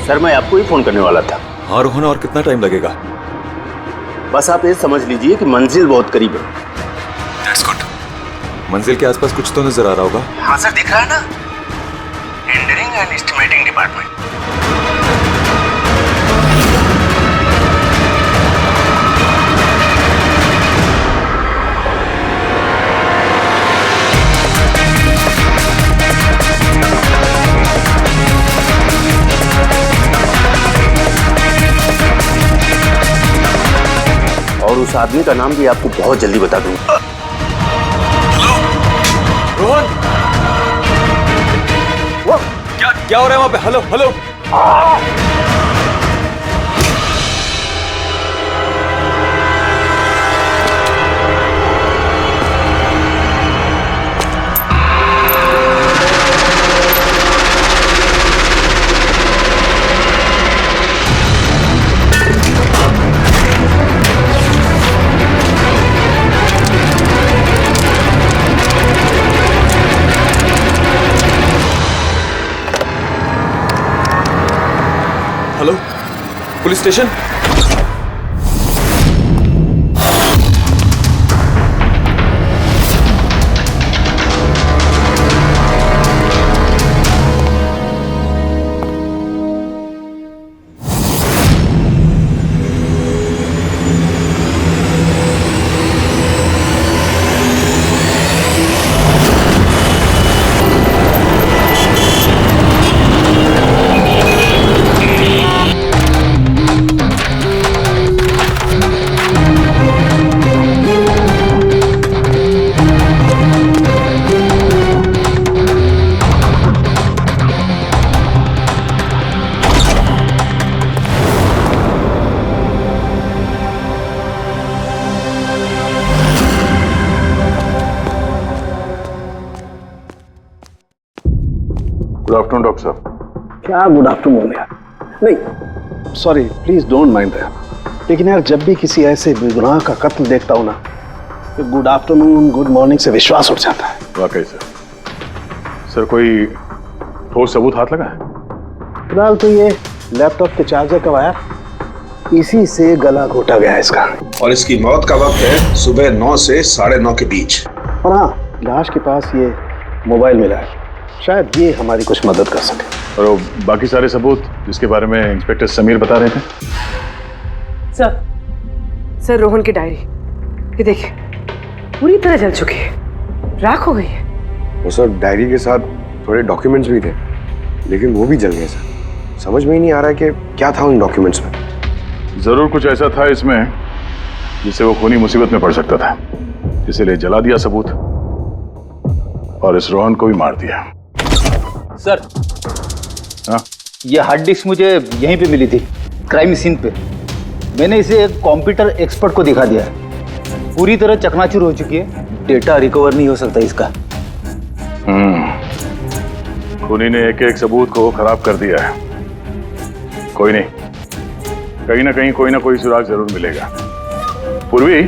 Sir मैं आपको ही phone करने वाला था। हाँ रोहन, और कितना टाइम लगेगा? बस आप ये समझ लीजिए कि मंजिल बहुत करीब है। That's good. मंजिल के आसपास कुछ तो नजर आ रहा होगा। हाँ सर, दिख रहा है ना, टेंडरिंग एंड एस्टिमेटिंग डिपार्टमेंट। और उस आदमी का नाम भी आपको बहुत जल्दी बता दूंगा। रोहन, वो क्या हो रहा है वहां पे? Hello hello. Hello, police station. Good afternoon doctor साहब। क्या गुड आफ्टरनून यार? नहीं sorry, please don't mind that. लेकिन यार जब भी किसी ऐसे बेगुनाह का कत्ल देखता हूं ना, तो गुड आफ्टरनून गुड मॉर्निंग से विश्वास उठ जाता है। वाकई सर कोई ठोस सबूत हाथ लगा है? फिलहाल तो ये लैपटॉप के चार्जर का वायर, इसी से गला घोटा गया है इसका। और इसकी मौत का वक्त है सुबह 9 से 9:30 के बीच। और हाँ, लाश के पास ये मोबाइल मिला है, शायद ये हमारी कुछ मदद कर सके। और वो बाकी सारे सबूत जिसके बारे में इंस्पेक्टर समीर बता रहे थे? सर रोहन की डायरी, ये देखिए पूरी तरह जल चुकी है, राख हो गई है। वो सर डायरी के साथ थोड़े डॉक्यूमेंट्स भी थे, लेकिन वो भी जल गए सर। समझ में ही नहीं आ रहा है कि क्या था उन डॉक्यूमेंट्स में। जरूर कुछ ऐसा था इसमें जिससे वो खूनी मुसीबत में पड़ सकता था, इसीलिए जला दिया सबूत और इस रोहन को भी मार दिया। सर हाँ? ये हार्ड डिस्क मुझे यहीं पे मिली थी, क्राइम सीन पे। मैंने इसे एक कंप्यूटर एक्सपर्ट को दिखा दिया है, पूरी तरह चकनाचूर हो चुकी है, डेटा रिकवर नहीं हो सकता इसका। खूनी ने एक एक सबूत को खराब कर दिया है। कोई नहीं, कहीं ना कहीं कोई ना कोई सुराग जरूर मिलेगा। पूर्वी,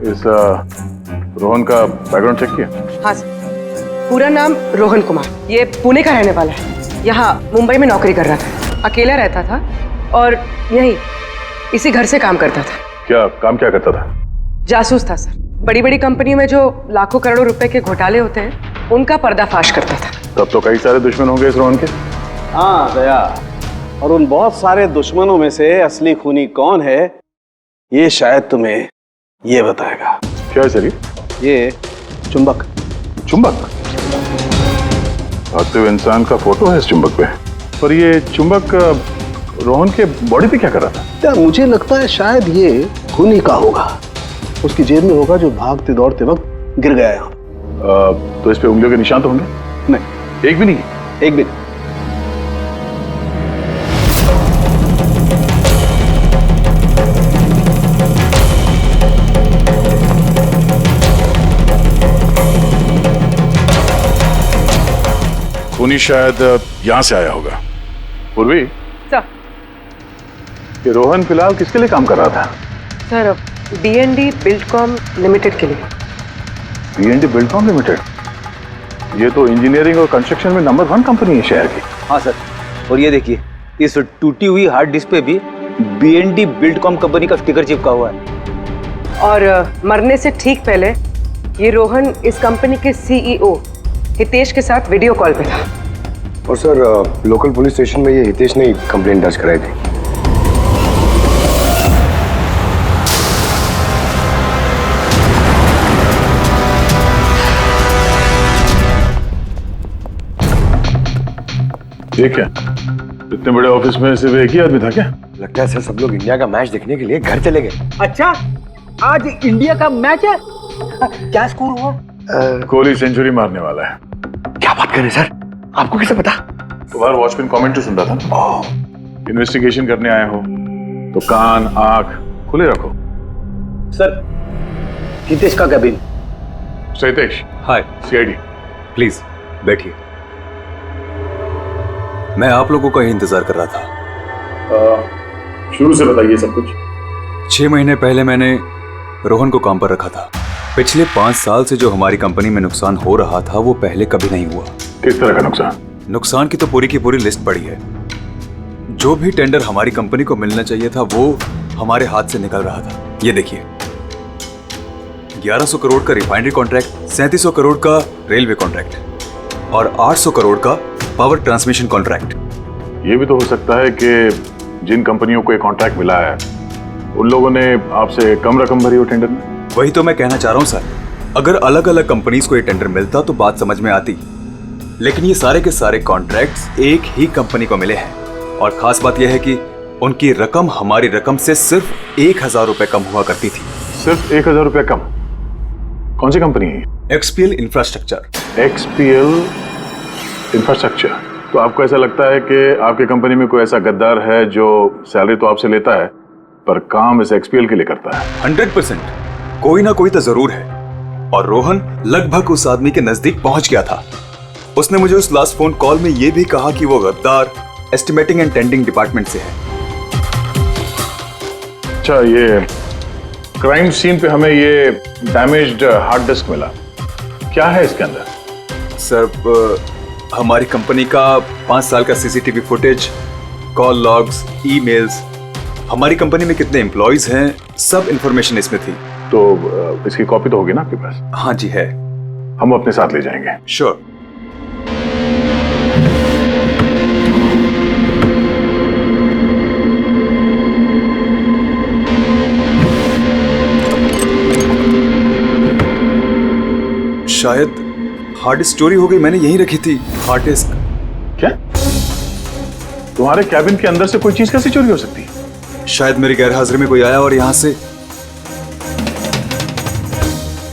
इस रोहन का बैकग्राउंड चेक किया? हाँ सर, पूरा नाम रोहन कुमार, ये पुणे का रहने वाला है, यहाँ मुंबई में नौकरी कर रहा था, अकेला रहता था और यहीं इसी घर से काम करता था। क्या काम क्या करता था? जासूस था सर, बड़ी बड़ी कंपनियों में जो लाखों करोड़ों रुपए के घोटाले होते हैं उनका पर्दाफाश करता था। तब तो कई सारे दुश्मन होंगे इस रोहन के। हाँ दया, और उन बहुत सारे दुश्मनों में से असली खूनी कौन है ये शायद तुम्हें ये बताएगा। क्या है सर ये चुंबक। चुंबक? भागते हुए इंसान का फोटो है इस चुंबक पे, पर ये चुंबक रोहन के बॉडी पे क्या कर रहा था? क्या मुझे लगता है शायद ये खूनी का होगा, उसकी जेब में होगा जो भागते दौड़ते वक्त गिर गया यहाँ। तो इस पे उंगलियों के निशान तो होंगे? नहीं, एक भी नहीं? एक भी नहीं। खूनी शायद यहां से आया होगा। पूर्वी सर, कि रोहन फिलहाल किसके लिए काम कर रहा था? सर D&D बिल्डकॉम लिमिटेड के लिए। D&D Buildcom limited? ये तो इंजीनियरिंग और कंस्ट्रक्शन में नंबर 1 कंपनी है शहर की। हाँ सर, और ये देखिए, इस टूटी हुई हार्ड डिस्क पे भी BND बिल्डकॉम कंपनी का स्टिकर चिपका हुआ है। और मरने से ठीक पहले ये रोहन इस कंपनी के CEO हितेश के साथ वीडियो कॉल पे था। और सर लोकल पुलिस स्टेशन में ये हितेश ने कंप्लेंट दर्ज कराई थी। ये क्या, इतने बड़े ऑफिस में सिर्फ एक ही आदमी था क्या? लगता है सर सब लोग इंडिया का मैच देखने के लिए घर चले गए। अच्छा, आज इंडिया का मैच है? क्या स्कोर हुआ? कोहली सेंचुरी मारने वाला है। क्या बात कर रहे हैं सर, आपको कैसे पता? बाहर वॉचमैन कमेंट्री सुन रहा था। इन्वेस्टिगेशन करने आए हो तो कान आंख खुले रखो। सर, हितेश का cabin. Hitesh, hi, CID। Please बैठिए। मैं आप लोगों का ही इंतजार कर रहा था। शुरू से बताइए सब कुछ। 6 महीने पहले मैंने रोहन को काम पर रखा था। पिछले 5 साल से जो हमारी कंपनी में नुकसान हो रहा था वो पहले कभी नहीं हुआ। किस तरह का नुकसान? नुकसान की तो पूरी की पूरी लिस्ट पड़ी है। जो भी टेंडर हमारी कंपनी को मिलना चाहिए था वो हमारे हाथ से निकल रहा था। ये देखिए, 1100 करोड़ का रिफाइनरी कॉन्ट्रैक्ट, 3700 करोड़ का रेलवे कॉन्ट्रैक्ट और 800 करोड़ का पावर ट्रांसमिशन कॉन्ट्रैक्ट। ये भी तो हो सकता है कि जिन कंपनियों को ये कॉन्ट्रैक्ट मिला है उन लोगों ने आपसे कम रकम भरी हो टेंडर में। वही तो मैं कहना चाह रहा हूं सर, अगर अलग अलग कंपनीज को ये टेंडर मिलता तो बात समझ में आती, लेकिन ये सारे के सारे कॉन्ट्रैक्ट्स एक ही कंपनी को मिले हैं। और खास बात यह है कि उनकी रकम हमारी रकम से सिर्फ 1000 रुपए कम हुआ करती थी। सिर्फ 1000 रुपया कम? कौन सी कंपनी है? XPL infrastructure. XPL infrastructure. तो आपको ऐसा लगता है कि आपकी कंपनी में कोई ऐसा गद्दार है जो सैलरी तो आपसे लेता है पर काम इस XPL के लिए करता है? 100% कोई ना कोई तो जरूर है। और रोहन लगभग उस आदमी के नजदीक पहुंच गया था। उसने मुझे उस लास्ट फोन कॉल में यह भी कहा कि वो गद्दार एस्टिमेटिंग एंड टेंडिंग डिपार्टमेंट से है। अच्छा, ये क्राइम सीन पे हमें ये डैमेज्ड हार्ड डिस्क मिला, क्या है इसके अंदर? सर, हमारी कंपनी का 5 साल का CCTV footage, call logs, emails, हमारी कंपनी में कितने एम्प्लॉइज हैं, सब इंफॉर्मेशन इसमें थी। तो इसकी कॉपी तो होगी ना आपके पास? हाँ जी है। हम अपने साथ ले जाएंगे। श्योर। शायद हार्ड डिस्क चोरी हो गई, मैंने यहीं रखी थी हार्ड डिस्क। क्या? तुम्हारे कैबिन के अंदर से कोई चीज कैसे चोरी हो सकती है? शायद मेरी गैर हाजिरी में कोई आया और यहाँ से।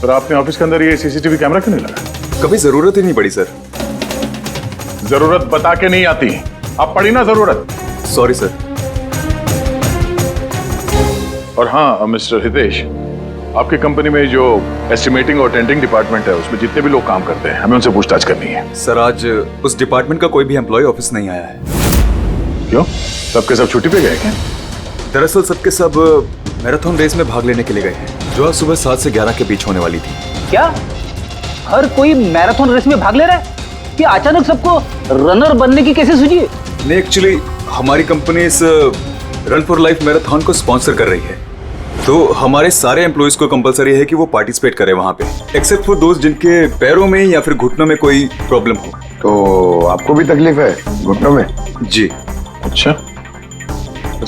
पर आपने ऑफिस के अंदर ये CCTV कैमरा क्यों नहीं लगा? कभी जरूरत ही नहीं पड़ी सर। जरूरत बता के नहीं आती, अब पड़ी ना जरूरत। Sorry sir. और हाँ मिस्टर हितेश, आपकी कंपनी में जो एस्टिमेटिंग और टेंडरिंग डिपार्टमेंट है उसमें जितने भी लोग काम करते हैं हमें उनसे पूछताछ करनी है। सर, आज उस डिपार्टमेंट का कोई भी एम्प्लॉय ऑफिस नहीं आया है। क्यों? सबके सब छुट्टी पे गए क्या? दरअसल सबके सब मैराथन रेस में भाग लेने के लिए गए हैं जो आज सुबह 7 से 11 के बीच होने वाली थी। क्या हर कोई मैराथन रेस में भाग ले रहा है? कि अचानक सबको रनर बनने की कैसे सूझी है? नहीं, एक्चुअली हमारी कंपनी इस रन फॉर लाइफ मैराथन को स्पॉन्सर कर रही है, तो हमारे सारे एम्प्लॉइज को कंपलसरी है कि वो पार्टिसिपेट करें वहां पे, एक्सेप्ट फॉर दोस्त जिनके पैरों में या फिर घुटनों में कोई प्रॉब्लम हो। तो आपको भी तकलीफ है घुटनों में? जी। अच्छा,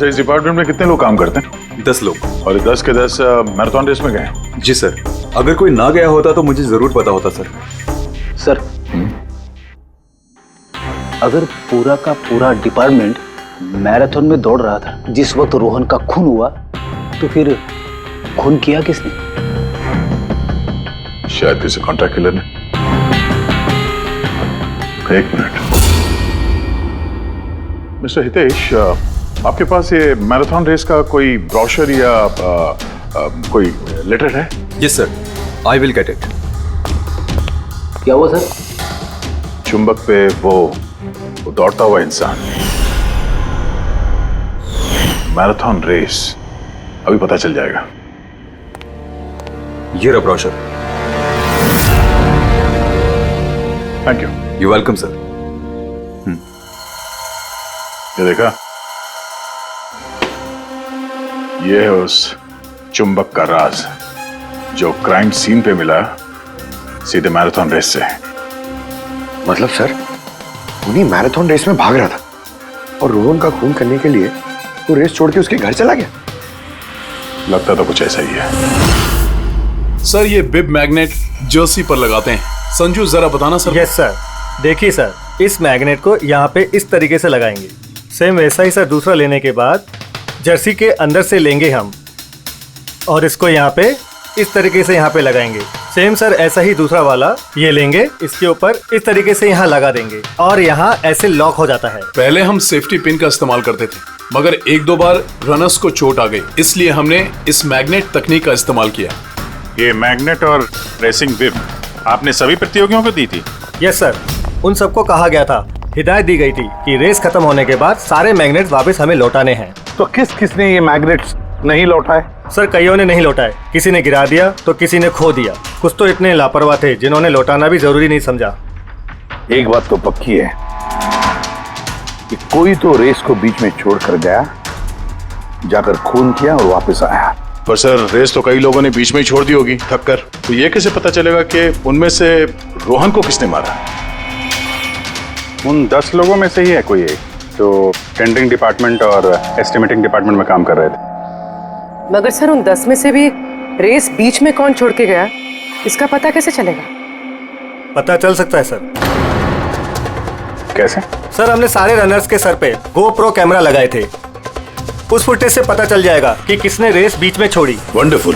इस डिपार्टमेंट में कितने लोग काम करते हैं? 10 लोग। और 10 के 10 मैराथन रेस में गए? जी सर। अगर कोई ना गया होता तो मुझे जरूर पता होता सर। सर, अगर पूरा का पूरा डिपार्टमेंट मैराथन में दौड़ रहा था जिस वक्त रोहन का खून हुआ, तो फिर खून किया किसने? शायद किसी कॉन्ट्रैक्ट किलर ने। एक मिनट मिस्टर हितेश, आपके पास ये मैराथन रेस का कोई ब्रोशर या कोई लेटर है? Yes sir, I will get it. क्या हुआ सर? चुंबक पे वो दौड़ता हुआ इंसान, मैराथन रेस, अभी पता चल जाएगा। ये रहा brochure. Thank you. You welcome sir. ये देखा, ये है उस चुंबक का राज जो क्राइम सीन पे मिला सीधे मैराथन रेस से। मतलब सर, उन्हीं मैराथन रेस में भाग रहा था और रोहन का खून करने के लिए वो रेस छोड़ के उसके घर चला गया। लगता तो कुछ ऐसा ही है। सर ये बिब मैग्नेट जर्सी पर लगाते हैं। संजू जरा बताना सर। यस सर, देखिए सर, इस मैग्नेट को यहाँ पे इस तरीके से लगाएंगे। सेम वैसा ही सर दूसरा लेने के बाद जर्सी के अंदर से लेंगे हम और इसको यहाँ पे इस तरीके से यहाँ पे लगाएंगे। सेम सर ऐसा ही दूसरा वाला ये लेंगे, इसके ऊपर इस तरीके से यहाँ लगा देंगे और यहाँ ऐसे लॉक हो जाता है। पहले हम सेफ्टी पिन का इस्तेमाल करते थे, मगर एक दो बार रनर्स को चोट आ गई, इसलिए हमने इस मैग्नेट तकनीक का इस्तेमाल किया। ये मैग्नेट और रेसिंग विप आपने सभी प्रतियोगियों को दी थी? यस सर, उन सबको कहा गया था, हिदायत दी गई थी कि रेस खत्म होने के बाद सारे मैग्नेट्स वापस हमें लौटाने हैं। तो किसने ये मैग्नेट्स नहीं लौटाए? सर कईयों ने नहीं लौटाए, किसी ने गिरा दिया तो किसी ने खो दिया। कुछ तो इतने लापरवाह थे जिन्होंने लौटाना भी जरूरी नहीं समझा। एक बात तो पक्की है कि कोई तो रेस को बीच में छोड़कर गया, जाकर खून किया और वापस आया। पर सर रेस तो कई लोगों ने बीच में ही छोड़ दी होगी थक कर, तो ये कैसे पता चलेगा कि उनमें से रोहन को किसने मारा? उन 10 लोगों में से ही है कोई एक जो टेंडरिंग डिपार्टमेंट और एस्टिमेटिंग डिपार्टमेंट में काम कर रहे थे। मगर सर उन 10 में से भी रेस बीच में कौन छोड़ के गया, इसका पता कैसे चलेगा? पता चल सकता है सर। कैसे? सर हमने सारे रनर्स के सर पे GoPro कैमरा लगाए थे, उस फुटेज से पता चल जाएगा कि किसने रेस बीच में छोड़ी। वंडरफुल।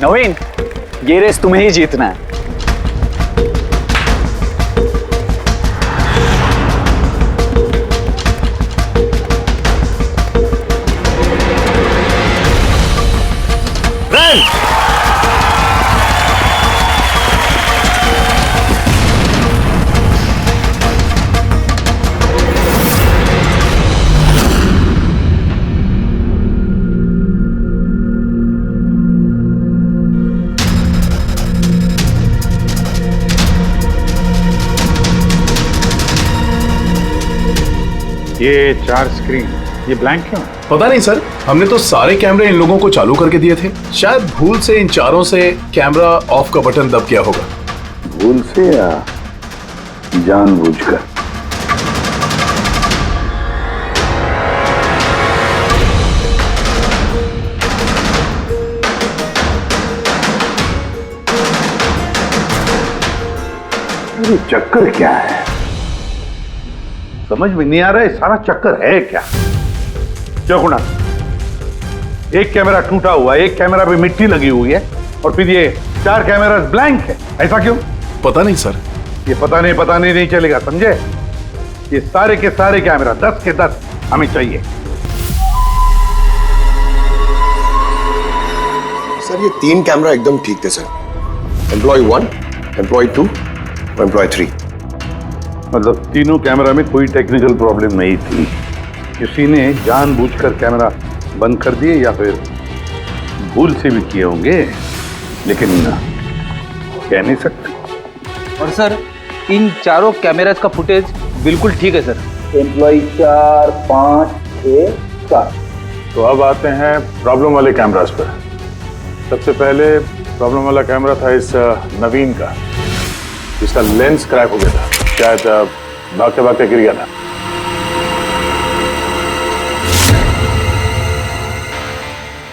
नवीन, ये रेस तुम्हें ही जीतना है। रन! ये 4 स्क्रीन, ये ब्लैंक क्यों? पता नहीं सर, हमने तो सारे कैमरे इन लोगों को चालू करके दिए थे। शायद भूल से इन चारों से कैमरा ऑफ का बटन दब गया होगा। भूल से या जानबूझकर? ये चक्कर क्या है? समझ में नहीं आ रहा है, सारा चक्कर है क्या? क्यों गुणा? एक कैमरा टूटा हुआ है, एक कैमरा पे मिट्टी लगी हुई है और फिर ये 4 कैमरा ब्लैंक है, ऐसा क्यों? पता नहीं सर। ये पता नहीं चलेगा, समझे? ये सारे के सारे कैमरा 10 के 10 हमें चाहिए। सर ये 3 कैमरा एकदम ठीक थे सर। एम्प्लॉय 1, एम्प्लॉय 2 और एम्प्लॉय 3। मतलब तीनों कैमरा में कोई टेक्निकल प्रॉब्लम नहीं थी, किसी ने जानबूझकर कैमरा बंद कर दिए या फिर भूल से भी किए होंगे, लेकिन कह नहीं सकते। और सर इन चारों कैमरास का फुटेज बिल्कुल ठीक है सर। एम्प्लॉय 4, 5, 6, 7। तो अब आते हैं प्रॉब्लम वाले कैमरास पर। सबसे पहले प्रॉब्लम वाला कैमरा था इस नवीन का, जिसका लेंस क्रैक हो गया था, शायद भागते भागते गिर गया था।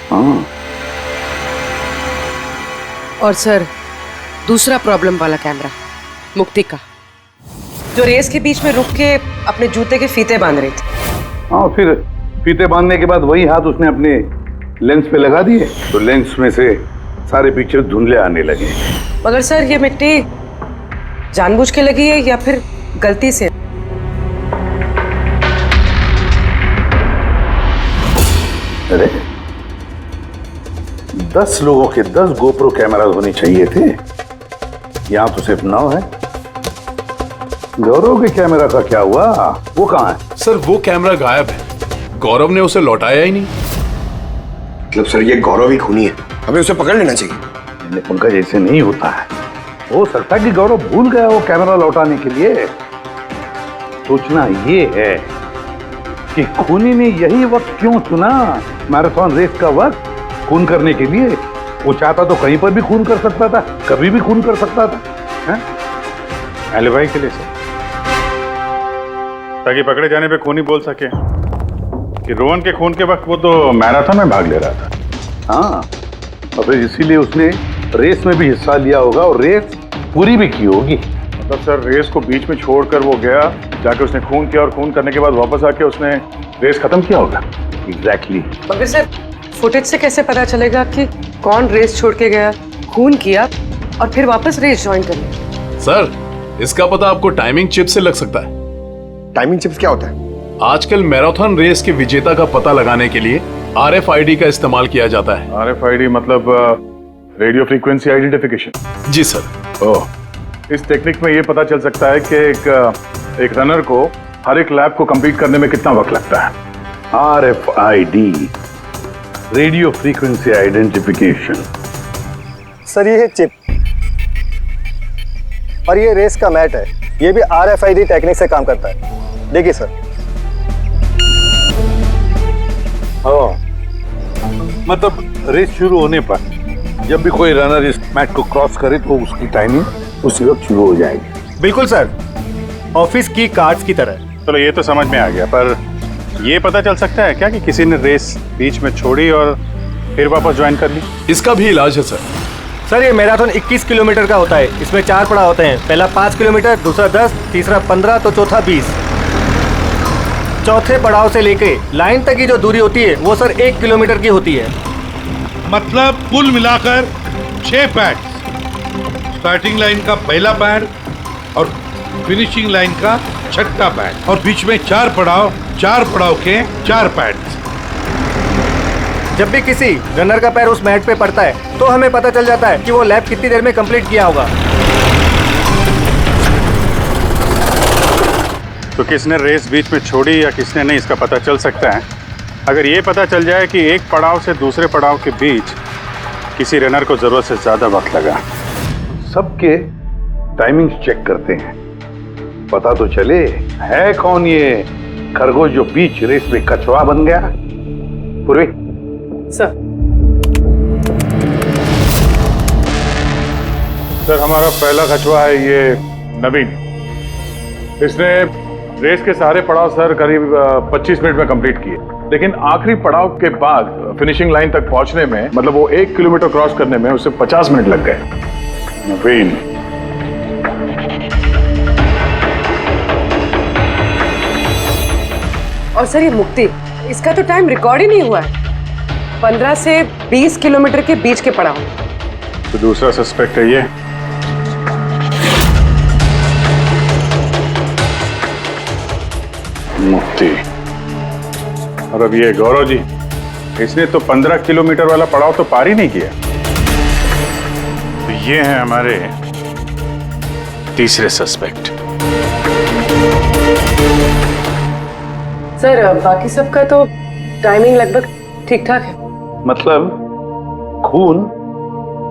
हाँ। और सर दूसरा प्रॉब्लम वाला कैमरा मुक्ति का, जो रेस के बीच में रुक के अपने जूते के फीते बांध रही थी। हाँ, फिर फीते बांधने के बाद वही हाथ उसने अपने लेंस पे लगा दिए तो लेंस में से सारे पिक्चर धुंधले आने लगे। मगर सर ये मिट्टी जानबूझ के लगी है या फिर गलती से? अरे 10 लोगों के 10 गोप्रो कैमरा होने चाहिए थे, यहां तो सिर्फ 9 है। गौरव के कैमरा का क्या हुआ? वो कहाँ है? सर वो कैमरा गायब है, गौरव ने उसे लौटाया ही नहीं। मतलब सर ये गौरव ही खूनी है, हमें उसे पकड़ लेना चाहिए। पंकज ऐसे नहीं होता है, हो सकता है कि गौरव भूल गया वो कैमरा लौटाने के लिए। सोचना ये है कि खूनी ने यही वक्त क्यों चुना, मैराथन रेस का वक्त, खून करने के लिए। वो चाहता तो कहीं पर भी खून कर सकता था, कभी भी खून कर सकता था। एलिबाई के लिए सर, ताकि पकड़े जाने पे खूनी बोल सके कि रोहन के खून के वक्त वो तो मैराथन में भाग ले रहा था। हाँ, और फिर इसीलिए उसने रेस में भी हिस्सा लिया होगा और रेस पूरी भी की होगी। मतलब सर रेस को बीच में छोड़कर वो गया, जाके उसने खून किया और खून करने के बाद वापस आके उसने रेस खत्म किया होगा। एग्जैक्टली। मगर सर फुटेज से कैसे पता चलेगा कि कौन रेस छोड़ के गया, खून किया और फिर वापस रेस ज्वाइन कर लिया? सर इसका पता आपको टाइमिंग चिप से लग सकता है। टाइमिंग चिप्स क्या होता है? आजकल मैराथन रेस के विजेता का पता लगाने के लिए RFID का इस्तेमाल किया जाता है। RFID मतलब रेडियो फ्रीक्वेंसी आइडेंटिफिकेशन। जी सर। ओह, इस टेक्निक में ये पता चल सकता है कि एक रनर को हर एक लैप को कंप्लीट करने में कितना वक्त लगता है। RFID, radio frequency identification. Sir ये है चिप और ये रेस का मैट है, ये भी RFID टेक्निक से काम करता है। देखिए सर। मतलब रेस शुरू होने पर जब भी कोई रनर इस मैट को क्रॉस करे तो उसकी टाइमिंग उसी वक्त शुरू हो जाएगी। बिल्कुल सर, ऑफिस की कार्ड्स की तरह। चलो ये तो समझ में आ गया, पर ये पता चल सकता है क्या कि किसी ने रेस बीच में छोड़ी और फिर वापस ज्वाइन कर ली? इसका भी इलाज है सर। सर ये मैराथन 21 किलोमीटर का होता है, इसमें 4 पड़ाव होते हैं। पहला 5 किलोमीटर, दूसरा 10, तीसरा 15 तो चौथा 20। चौथे पड़ाव से लेके लाइन तक की जो दूरी होती है वो सर 1 किलोमीटर की होती है। मतलब कुल मिलाकर 6 पैड, स्टार्टिंग लाइन का पहला पैड और फिनिशिंग लाइन का छठा पैड, और बीच में 4 पड़ाव, 4 पड़ाव के 4 पैड। जब भी किसी रनर का पैर उस मैट पे पड़ता है तो हमें पता चल जाता है कि वो लैप कितनी देर में कंप्लीट किया होगा। तो किसने रेस बीच में छोड़ी या किसने नहीं, इसका पता चल सकता है अगर ये पता चल जाए कि एक पड़ाव से दूसरे पड़ाव के बीच किसी रनर को जरूरत से ज्यादा वक्त लगा। सबके टाइमिंग चेक करते हैं, पता तो चले है कौन ये खरगोश जो बीच रेस में कछुआ बन गया। पूर्वी सर हमारा पहला कछुआ है ये नवीन। इसने रेस के सारे पड़ाव सर करीब 25 मिनट में कंप्लीट किए, लेकिन आखिरी पड़ाव के बाद फिनिशिंग लाइन तक पहुंचने में, मतलब वो 1 किलोमीटर क्रॉस करने में उसे 50 मिनट लग गए। नवीन और सर ये मुक्ति, इसका तो टाइम रिकॉर्ड ही नहीं हुआ है। 15 से 20 किलोमीटर के बीच के पड़ाव। तो दूसरा सस्पेक्ट है ये। मुक्ति। और अब ये गौरव जी, इसने तो 15 किलोमीटर वाला पड़ाव तो पार ही नहीं किया। तो ये हैं हमारे तीसरे सस्पेक्ट। सर बाकी सबका तो टाइमिंग लगभग ठीक ठाक है। मतलब खून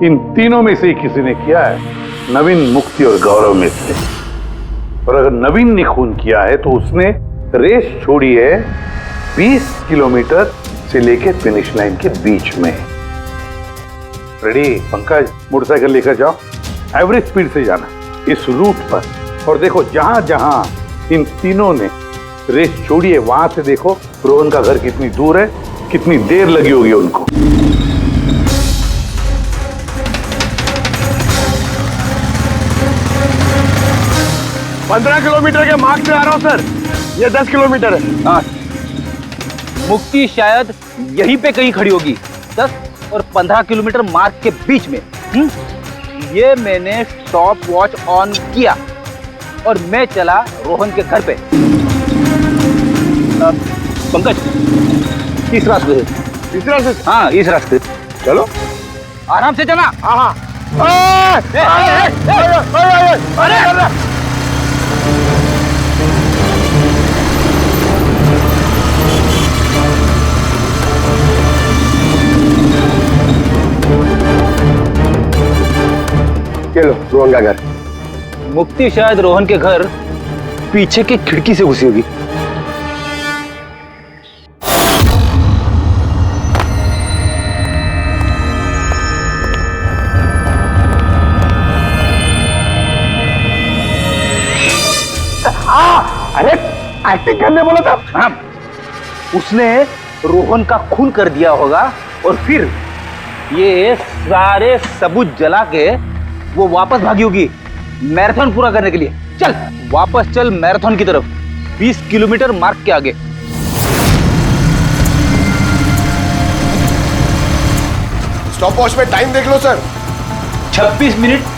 इन तीनों में से ही किसी ने किया है, नवीन, मुक्ति और गौरव में से। और अगर नवीन ने खून किया है तो उसने रेस छोड़ी है 20 किलोमीटर से लेकर फिनिश लाइन के बीच में। रेडी पंकज, मोटरसाइकिल लेकर जाओ, एवरेज स्पीड से जाना इस रूट पर, और देखो जहां जहां इन तीनों ने रेस छोड़ी है वहां से देखो रोहन का घर कितनी दूर है, कितनी देर लगी होगी उनको। पंद्रह किलोमीटर के मार्क से आ रहा हूं सर, ये 10 किलोमीटर है। हाँ, मुक्ति शायद यहीं पे कहीं खड़ी होगी, 10 और 15 किलोमीटर मार्क के बीच में। ये मैंने स्टॉप वॉच ऑन किया और मैं चला रोहन के घर पे। पंकज, तीसरा सुबह इस रास्ते से? हाँ इस रास्ते। चलो आराम से चला। हाँ हाँ चलो रोहन का घर। मुक्ति शायद रोहन के घर पीछे की खिड़की से घुसी होगी। अरे एक्टिंग करने बोला था। हाँ, उसने रोहन का खून कर दिया होगा और फिर ये सारे सबूत जला के वो वापस भागी होगी मैराथन पूरा करने के लिए। चल वापस चल मैराथन की तरफ, 20 किलोमीटर मार्ग के आगे। स्टॉप वॉच में टाइम देख लो सर। 26 मिनट।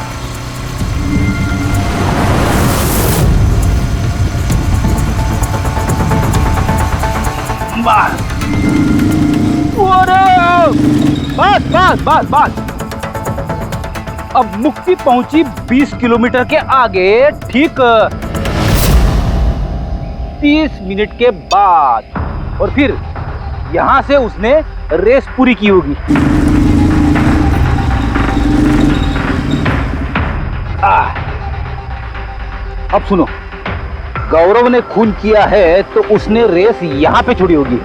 बस बस बस बस। अब मुक्ति पहुंची 20 किलोमीटर के आगे, ठीक 30 मिनट के बाद। और फिर यहां से उसने रेस पूरी की होगी। अब सुनो, गौरव ने खून किया है तो उसने रेस यहां पे छोड़ी होगी,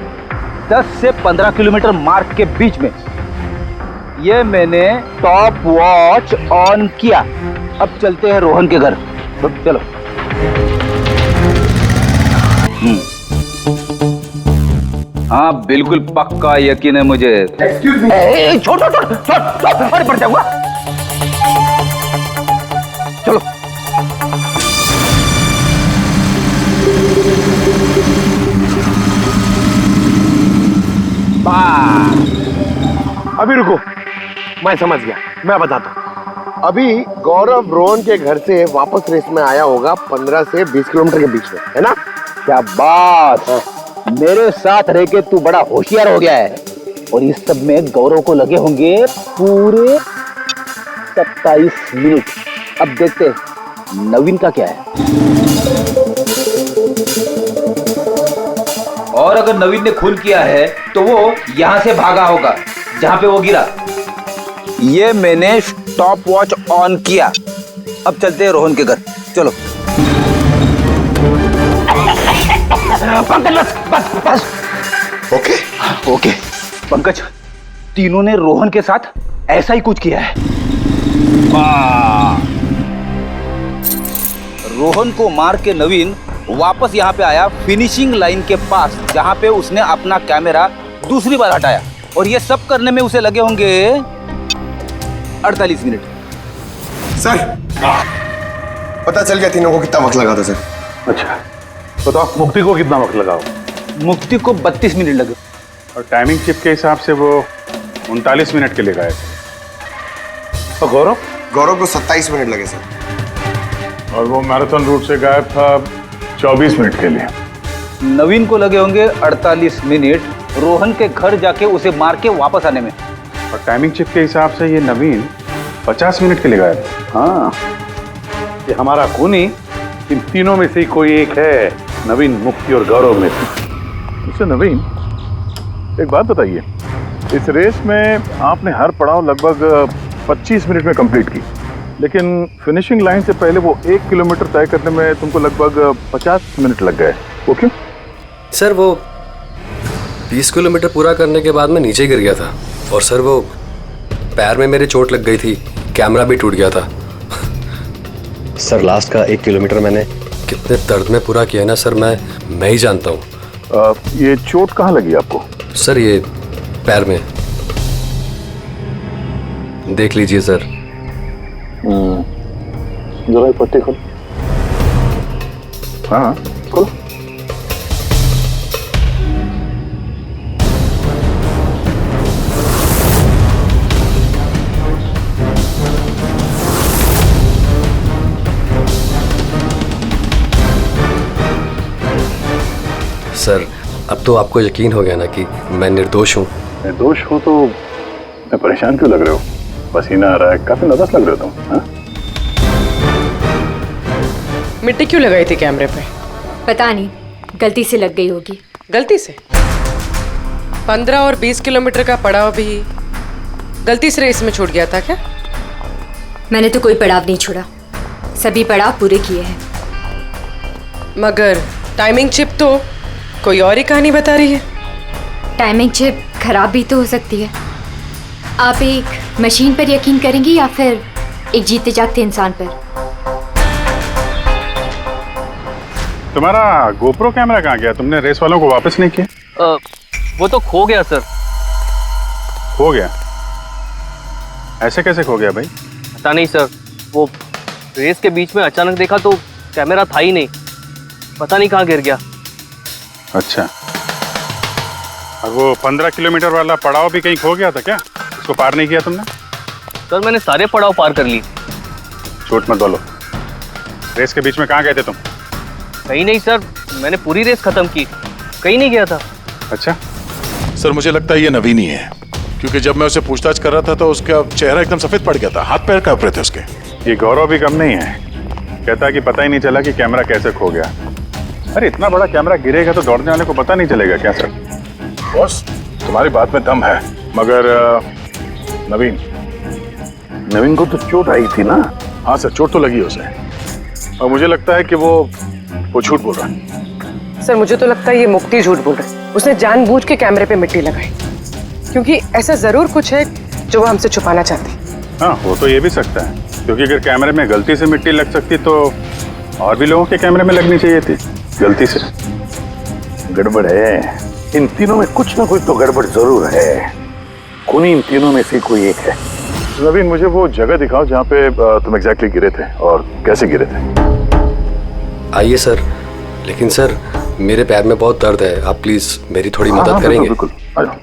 10 से 15 किलोमीटर मार्ग के बीच में। ये मैंने टॉप वॉच ऑन किया। अब चलते हैं रोहन के घर। चलो। हाँ बिल्कुल पक्का यकीन है मुझे। छोड़ छोड़ छोड़ छोड़, अरे पड़ जाऊंगा। चलो। अभी रुको, मैं समझ गया, मैं बताता हूँ। अभी गौरव रोहन के घर से वापस रेस में आया होगा 15 से 20 किलोमीटर के बीच में, है ना? क्या बात है। मेरे साथ रह के तू बड़ा होशियार हो गया है। और इस सब में गौरव को लगे होंगे पूरे 27 मिनट। अब देखते नवीन का क्या है। और अगर नवीन ने खून किया है तो वो यहां से भागा होगा जहां पे वो गिरा। ये मैंने स्टॉप वॉच ऑन किया। अब चलते हैं रोहन के घर। चलो। पंकज बस बस बस। ओके ओके पंकज, तीनों ने रोहन के साथ ऐसा ही कुछ किया है। रोहन को मार के नवीन वापस यहाँ पे आया फिनिशिंग लाइन के पास, जहाँ पे उसने अपना कैमरा दूसरी बार हटाया। और ये सब करने में उसे लगे होंगे 48 मिनट। सर पता चल गया तीनों को कितना वक्त लगा था सर। अच्छा बताओ, मुक्ति को कितना वक्त लगा? मुक्ति को 32 मिनट लगे। और टाइमिंग चिप के हिसाब से वो 39 मिनट के लिए गए थे। और गौरव? गौरव को 27 मिनट लगे सर। और वो मैराथन रूट से गायब था 24 मिनट के लिए। नवीन को लगे होंगे 48 मिनट रोहन के घर जाके उसे मार के वापस आने में। और टाइमिंग चिप के हिसाब से ये नवीन 50 मिनट के लिए गए थे। हाँ, ये हमारा खूनी इन तीनों में से ही कोई एक है, नवीन, मुक्ति और गौरव में से। इससे नवीन, एक बात बताइए, इस रेस में आपने हर पड़ाव लगभग 25 मिनट में कंप्लीट की, लेकिन फिनिशिंग लाइन से पहले वो 1 किलोमीटर तय करने में तुमको लगभग 50 मिनट लग गए। वो क्यों? सर वो 20 किलोमीटर पूरा करने के बाद मैं नीचे गिर गया था और सर वो पैर में मेरे चोट लग गई थी, कैमरा भी टूट गया था। सर लास्ट का 1 किलोमीटर मैंने कितने दर्द में पूरा किया ना सर, मैं ही जानता हूँ। ये चोट कहाँ लगी आपको? सर ये पैर में, देख लीजिए सर। जरा पट्टी खोल। हाँ खोलो। सर अब तो आपको यकीन हो गया ना कि मैं निर्दोष हूँ। निर्दोष हो तो मैं परेशान क्यों लग रहे हो? पसीना आ रहा है, काफी नर्वस लग रहे हो तुम। हाँ? मिट्टी क्यों लगाई थी कैमरे पे? पता नहीं, गलती से लग गई होगी। गलती से? 15 और 20 किलोमीटर का पड़ाव भी गलती से रेस में छूट गया था क्या? मैंने तो कोई पड़ाव नहीं छोड़ा, सभी पड़ाव पूरे किए हैं। मगर टाइमिंग चिप तो कोई और ही कहानी बता रही है। टाइमिंग चिप खराब भी तो हो सकती है। आप एक मशीन पर यकीन करेंगी या फिर एक जीते जागते इंसान पर? तुम्हारा गोप्रो कैमरा कहाँ गया? तुमने रेस वालों को वापस नहीं किया? वो तो खो गया सर। खो गया? ऐसे कैसे खो गया भाई? पता नहीं सर, वो रेस के बीच में अचानक देखा तो कैमरा था ही नहीं, पता नहीं कहाँ गिर गया। अच्छा, और वो 15 किलोमीटर वाला पड़ाव भी कहीं खो गया था क्या? उसको पार नहीं किया तुमने? सर मैंने सारे पड़ाव पार कर ली। झूठ मत बोलो, रेस के बीच में कहाँ गए थे तुम? कहीं नहीं सर, मैंने पूरी रेस खत्म की, कहीं नहीं गया था। अच्छा सर, मुझे लगता है ये नवीन ही है, क्योंकि जब मैं उसे पूछताछ कर रहा था तो उसका चेहरा एकदम सफेद पड़ गया था, हाथ पैर कांप रहे थे उसके। ये गौरव भी कम नहीं है, कहता है कि पता ही नहीं चला कि कैमरा कैसे खो गया। अरे इतना बड़ा कैमरा गिरेगा तो दौड़ने वाले को पता नहीं चलेगा क्या सर? बॉस, तुम्हारी बात में दम है, मगर नवीन को तो चोट आई थी ना? हाँ सर, चोट तो लगी उसे, और मुझे लगता है कि वो झूठ बोल रहा है। सर मुझे तो लगता है ये मुक्ति झूठ बोल रहा है। उसने जानबूझ के कैमरे पे मिट्टी लगाई, क्योंकि ऐसा जरूर कुछ है जो वो हमसे छुपाना चाहती है। हाँ, हो तो ये भी सकता है, क्योंकि अगर कैमरे में गलती से मिट्टी लग सकती तो और भी लोगों के कैमरे में लगनी चाहिए थी गलती से। गड़बड़ है, इन तीनों में कुछ ना कुछ तो गड़बड़ जरूर है। खूनी इन तीनों में से कोई एक है। नवीन, मुझे वो जगह दिखाओ जहाँ पे तुम एग्जैक्टली गिरे थे और कैसे गिरे थे। आइए सर, लेकिन सर मेरे पैर में बहुत दर्द है, आप प्लीज मेरी थोड़ी मदद करेंगे? बिल्कुल, आ जाओ।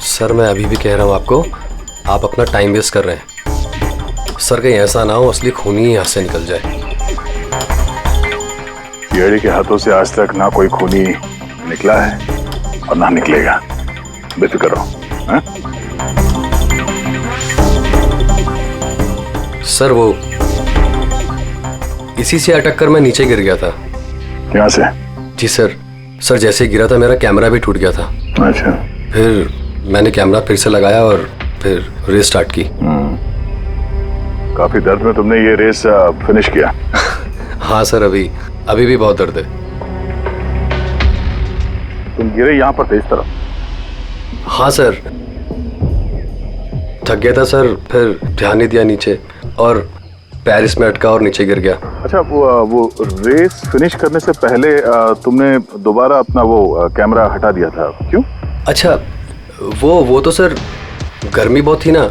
सर मैं अभी भी कह रहा हूँ आपको, आप अपना टाइम वेस्ट कर रहे हैं। सर कहीं ऐसा ना हो असली खूनी ही हाथ से निकल जाए। येड़ी के हाथों से आज तक ना कोई खूनी निकला है और ना निकलेगा, बेफिक्र रहो। हाँ? सर वो इसी से अटक कर मैं नीचे गिर गया था। यहाँ से? जी सर, सर जैसे गिरा था मेरा कैमरा भी टूट गया था। अच्छा। फिर मैंने कैमरा फिर से लगाया और फिर रेस स्टार्ट की। काफी दर्द में तुमने ये रेस फिनिश किया? हाँ सर, अभी भी बहुत दर्द है। तुम गिरे यहाँ पर थे इस तरह? हाँ सर, थक गया था सर, फिर ध्यान नहीं दिया नीचे और पैर इसमें अटका और नीचे गिर गया। अच्छा, वो रेस फिनिश करने से पहले तुमने दोबारा अपना वो कैमरा हटा दिया था, क्यों? अच्छा, वो तो सर गर्मी बहुत थी ना,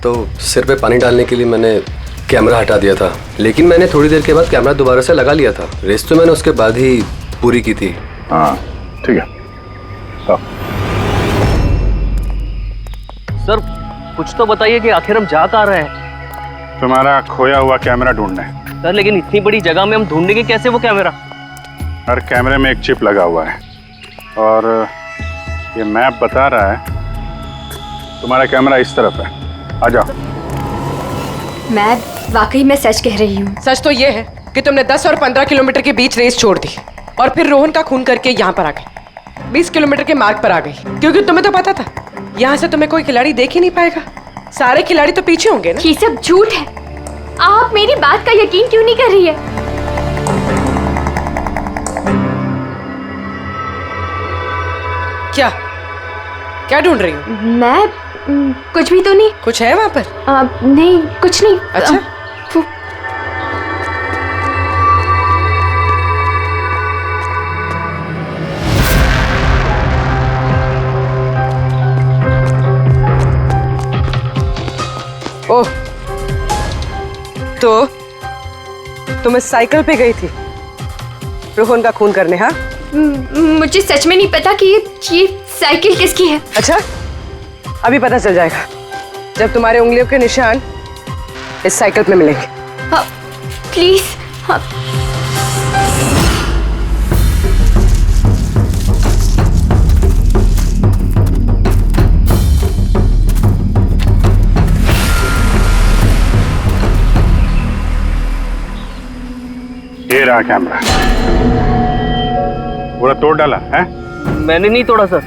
तो सिर पे पानी डालने के लिए मैंने कैमरा हटा दिया था, लेकिन मैंने थोड़ी देर के बाद कैमरा दोबारा से लगा लिया था। रेस तो मैंने उसके बाद ही पूरी की थी। हाँ ठीक है। सर कुछ तो बताइए कि आखिर हम जा कहाँ रहे हैं? तुम्हारा खोया हुआ कैमरा ढूंढने। सर लेकिन इतनी बड़ी जगह में हम ढूंढेंगे कैसे वो कैमरा? हर कैमरे में एक चिप लगा हुआ है और ये मैप बता रहा है तुम्हारा कैमरा इस तरफ है। आ जाओ। मैं वाकई में सच कह रही हूँ। सच तो ये है कि तुमने 10 और 15 किलोमीटर के बीच रेस छोड़ दी और फिर रोहन का खून करके यहाँ पर आ गई, 20 किलोमीटर के मार्ग पर आ गई, क्योंकि तुम्हें तो पता था यहाँ से तुम्हें कोई खिलाड़ी देख ही नहीं पाएगा। सारे खिलाड़ी तो पीछे होंगे ना। ये सब झूठ है, आप मेरी बात का यकीन क्यों नहीं कर रही है? क्या ढूंढ रही हो? मैं कुछ भी तो नहीं। कुछ है वहाँ पर? नहीं कुछ नहीं। अच्छा। ओह, तो तुम इस साइकिल पे गई थी रोहन का खून करने? हाँ, मुझे सच में नहीं पता कि ये साइकिल किसकी है। अच्छा, अभी पता चल जाएगा जब तुम्हारे उंगलियों के निशान इस साइकिल पे मिलेंगे। प्लीज। रहा कैमरा? पूरा तोड़ डाला है? मैंने नहीं तोड़ा सर।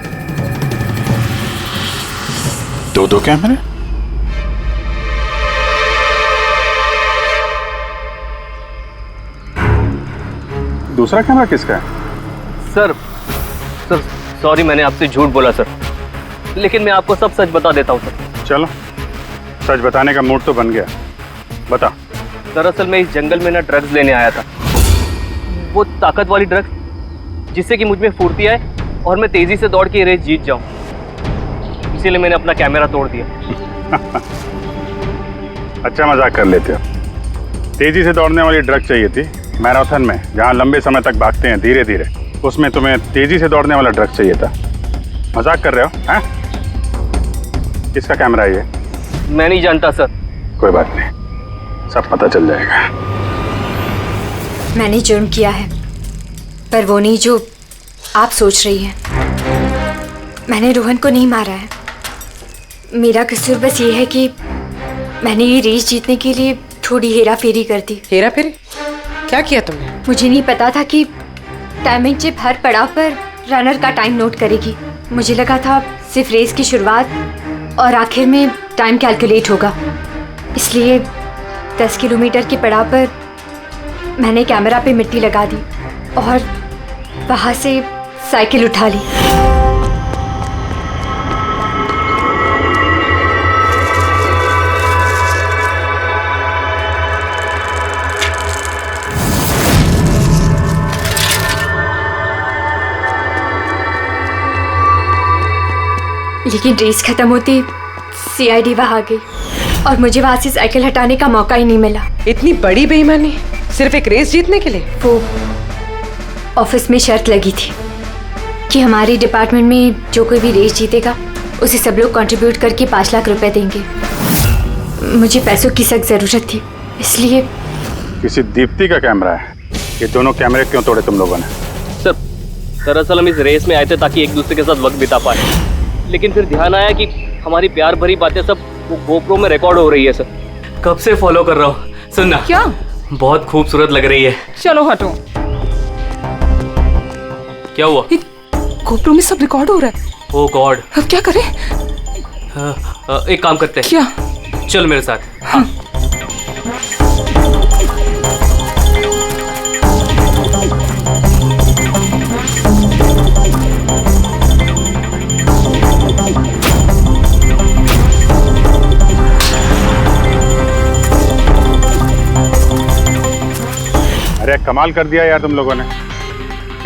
दो कैमरे? दूसरा कैमरा किसका है? सर सर सॉरी, मैंने आपसे झूठ बोला सर, लेकिन मैं आपको सब सच बता देता हूँ सर। चलो, सच बताने का मूड तो बन गया, बता। दरअसल मैं इस जंगल में ना ड्रग्स लेने आया था, वो ताकत वाली ड्रग्स जिससे कि मुझ में फुर्ती आए और मैं तेजी से दौड़ के ये रेस जीत जाऊं। इसीलिए मैंने अपना कैमरा तोड़ दिया। अच्छा मजाक कर लेते हो। तेजी से दौड़ने वाली ड्रग चाहिए थी मैराथन में, जहाँ लंबे समय तक भागते हैं धीरे धीरे, उसमें तुम्हें तेजी से दौड़ने वाला ड्रग चाहिए था। मजाक कर रहे हो? हैं? किसका कैमरा है ये? मैं नहीं जानता सर। कोई बात नहीं, सब पता चल जाएगा। मैंने जुर्म किया है, पर वो नहीं जो आप सोच रही हैं। मैंने रोहन को नहीं मारा है। मेरा कसूर बस ये है कि मैंने ये रेस जीतने के लिए थोड़ी हेरा फेरी कर दी। हेरा फेरी? क्या किया तुमने? मुझे नहीं पता था कि टाइमिंग चिप हर पड़ाव पर रनर का टाइम नोट करेगी। मुझे लगा था सिर्फ रेस की शुरुआत और आखिर में टाइम कैलकुलेट होगा। इसलिए 10 किलोमीटर के पड़ाव पर मैंने कैमरा पे मिट्टी लगा दी और वहाँ से साइकिल उठा ली। लेकिन रेस खत्म होती सीआईडी वहां आ गई और मुझे वहां से साइकिल हटाने का मौका ही नहीं मिला। इतनी बड़ी बेईमानी सिर्फ एक रेस जीतने के लिए? वो ऑफिस में शर्त लगी थी कि हमारे डिपार्टमेंट में जो कोई भी रेस जीतेगा उसे सब लोग कंट्रीब्यूट करके 5 लाख रुपए देंगे। मुझे पैसों की सख्त जरूरत थी, इसलिए। किसी दीप्ति का कैमरा है? ये दोनों कैमरे क्यों तोड़े तुम लोगों ने? सर दरअसल हम इस रेस में आए थे ताकि एक दूसरे के साथ वक्त बिता पाए, लेकिन फिर ध्यान आया कि हमारी प्यार भरी बातें सब वो गोप्रो में रिकॉर्ड हो रही है सर। कब से फॉलो कर रहा हूँ। सुनना, क्या? बहुत खूबसूरत लग रही है। चलो हटो। क्या हुआ? गोप्रो में सब रिकॉर्ड हो रहा है। ओह गॉड, अब क्या करें? एक काम करते हैं। क्या? चल मेरे साथ। हाँ। अरे कमाल कर दिया यार तुम लोगों ने।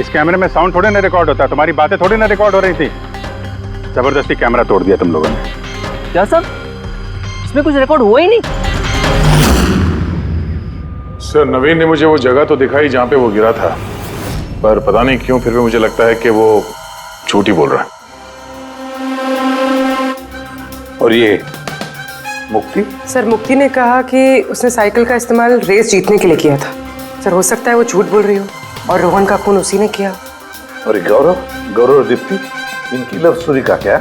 इस कैमरे में साउंड थोड़ी ना रिकॉर्ड होता है, तुम्हारी बातें थोड़ी ना रिकॉर्ड हो रही थी। जबरदस्ती कैमरा तोड़ दिया तुम लोगों ने। क्या सर? इसमें कुछ रिकॉर्ड हुआ ही नहीं। सर नवीन ने मुझे वो जगह तो दिखाई जहां पे वो गिरा था, पर पता नहीं क्यों फिर भी मुझे लगता है कि वो झूठ ही बोल रहा है। और ये मुक्ति? सर मुक्ति ने कहा कि उसने साइकिल का इस्तेमाल रेस जीतने के लिए किया था। सर हो सकता है वो झूठ बोल रही हो और रोहन का खून उसी ने किया। और गौरव और दीप्ति, इनकी लव स्टोरी का क्या?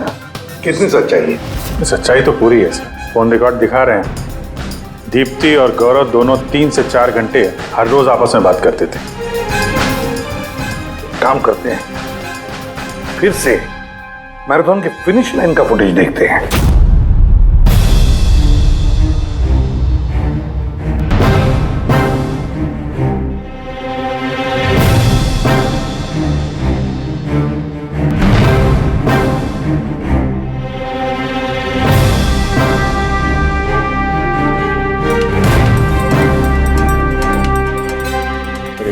कितनी सच्चाई है? सच्चाई तो पूरी है सर, फोन रिकॉर्ड दिखा रहे हैं। दीप्ति और गौरव दोनों 3 से 4 घंटे हर रोज आपस में बात करते थे। काम करते हैं, फिर से मैराथन के फिनिश लाइन का फुटेज देखते हैं।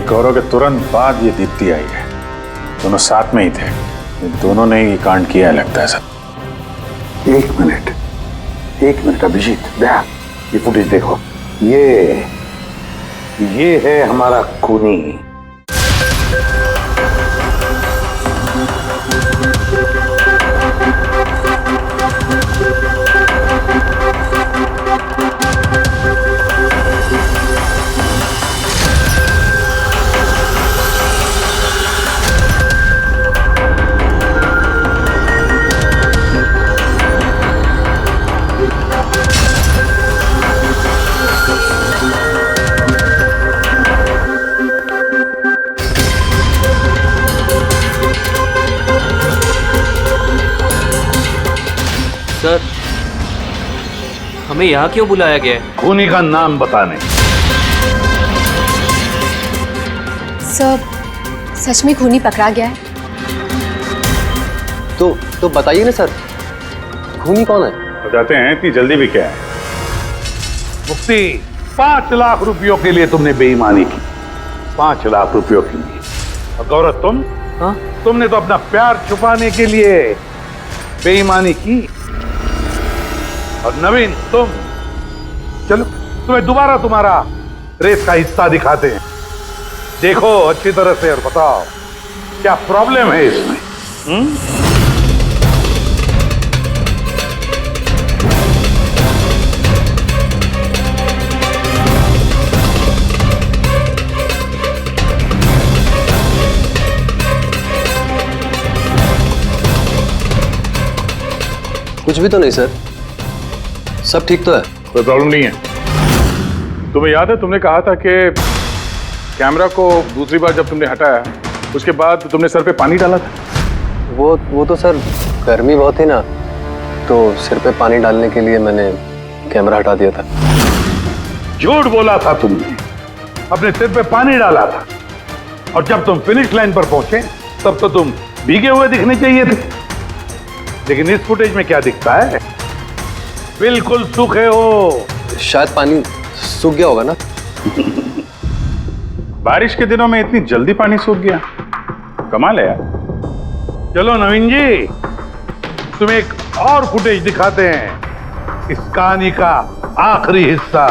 गौरव के तुरंत बाद ये दीप्ति आई है। दोनों साथ में ही थे, ये दोनों ने ही कांड किया है लगता है सर। एक मिनट अभिजीत, दया, ये फुटेज देखो। ये है हमारा खूनी। हमें यहाँ क्यों बुलाया गया है? खूनी का नाम बताने। सर, सच में खूनी पकड़ा गया है? तो बताइए ना सर, खूनी कौन है? बताते हैं, इतनी जल्दी भी क्या है। मुक्ति, 5 लाख रुपयों के लिए तुमने बेईमानी की। 5 लाख रुपयों के लिए। और गौरव तुम? हाँ? तुमने तो अपना प्यार छुपाने के लिए बेईमानी की। और नवीन तुम, चलो तुम्हें दोबारा तुम्हारा रेस का हिस्सा दिखाते हैं। देखो अच्छी तरह से और बताओ क्या प्रॉब्लम है इसमें। कुछ भी तो नहीं सर, सब ठीक तो है। कोई प्रॉब्लम नहीं है। तुम्हें याद है तुमने कहा था कि कैमरा को दूसरी बार जब तुमने हटाया उसके बाद तुमने सर पे पानी डाला था? वो तो सर गर्मी बहुत थी ना, तो सिर पे पानी डालने के लिए मैंने कैमरा हटा दिया था। झूठ बोला था तुमने, अपने सिर पे पानी डाला था। और जब तुम फिनिश लाइन पर पहुंचे तब तो तुम भीगे हुए दिखने चाहिए थे। लेकिन इस फुटेज में क्या दिखता है? बिल्कुल सूखे हो। शायद पानी सूख गया होगा ना। बारिश के दिनों में इतनी जल्दी पानी सूख गया, कमाल है यार। चलो नवीन जी, तुम्हें एक और फुटेज दिखाते हैं, इस कहानी का आखिरी हिस्सा।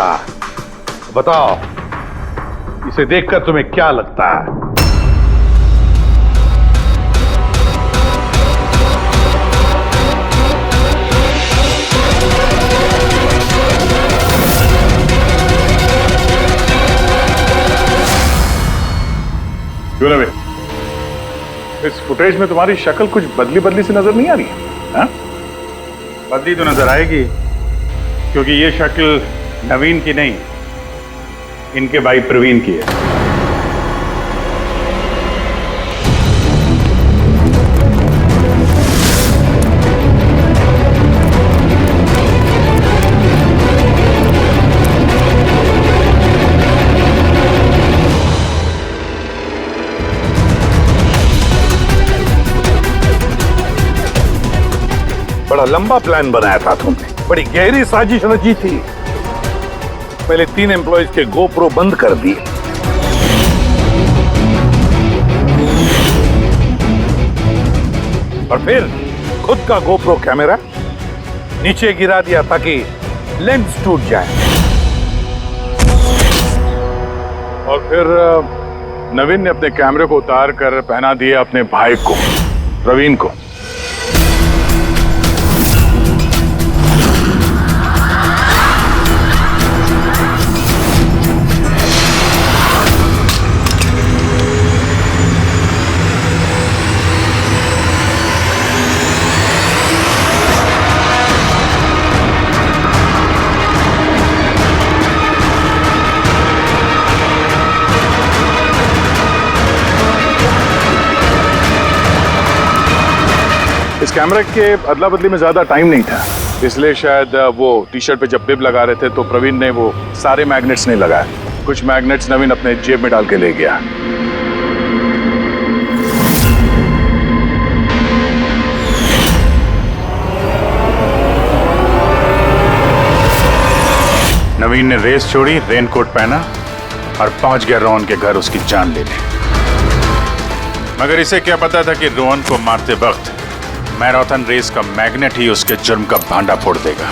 बताओ इसे देखकर तुम्हें क्या लगता है? क्यों ना भाई, इस फुटेज में तुम्हारी शक्ल कुछ बदली बदली सी नजर नहीं आ रही है? हाँ? बदली तो नजर आएगी, क्योंकि ये शक्ल नवीन की नहीं, इनके भाई प्रवीण की है। बड़ा लंबा प्लान बनाया था तुमने, बड़ी गहरी साजिश रची थी। पहले 3 एम्प्लॉइज के गोप्रो बंद कर दिए, और फिर खुद का गोप्रो कैमरा नीचे गिरा दिया ताकि लेंस टूट जाए। और फिर नवीन ने अपने कैमरे को उतार कर पहना दिया अपने भाई को, प्रवीण को। इस कैमरे के अदला बदली में ज्यादा टाइम नहीं था, इसलिए शायद वो टी शर्ट पे जब बिब लगा रहे थे तो प्रवीण ने वो सारे मैग्नेट्स नहीं लगाए। कुछ मैग्नेट्स नवीन अपने जेब में डाल के ले गया। नवीन ने रेस छोड़ी, रेनकोट पहना और पहुंच गया रोहन के घर उसकी जान लेने। मगर इसे क्या पता था कि रोहन को मारते वक्त मैराथन रेस का मैग्नेट ही उसके जुर्म का भांडा फोड़ देगा।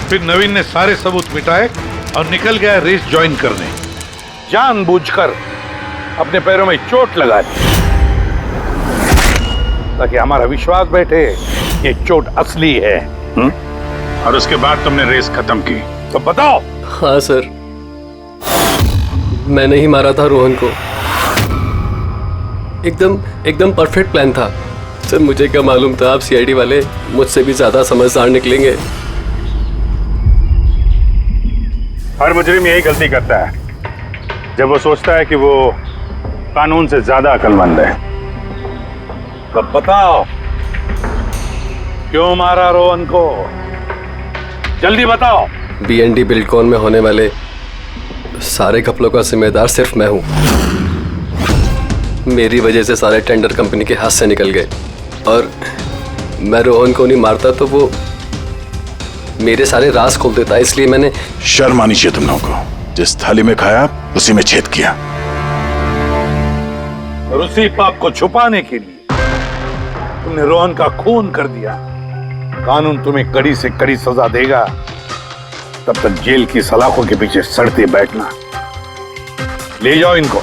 फिर नवीन ने सारे सबूत मिटाए और निकल गया रेस ज्वाइन करने। जानबूझकर अपने पैरों में चोट लगा दी ताकि हमारा विश्वास बैठे ये चोट असली है। और उसके बाद तुमने रेस खत्म की। तो बताओ। हाँ सर, मैंने ही मारा था रोहन को। एकदम परफेक्ट प्लान था सर। मुझे क्या मालूम था आप सीआईडी वाले मुझसे भी ज्यादा समझदार निकलेंगे। हर मुजरिम यही गलती करता है जब वो सोचता है कि वो कानून से ज्यादा अक्लमंद है। तब बताओ क्यों मारा रोहन को? जल्दी बताओ। BND बिल्डकॉन में होने वाले सारे घपलों का जिम्मेदार सिर्फ मैं हूं। मेरी वजह से सारे टेंडर कंपनी के हाथ से निकल गए और मैं रोहन को नहीं मारता तो वो मेरे सारे राज खोल देता, इसलिए मैंने। शर्म आनी चाहिए तुम लोगों को। जिस थाली में खाया उसी में छेद किया। और उसी पाप को छुपाने के लिए तुमने रोहन का खून कर दिया। कानून तुम्हें कड़ी से कड़ी सजा देगा, तब तक जेल की सलाखों के पीछे सड़ते बैठना। ले जाओ इनको।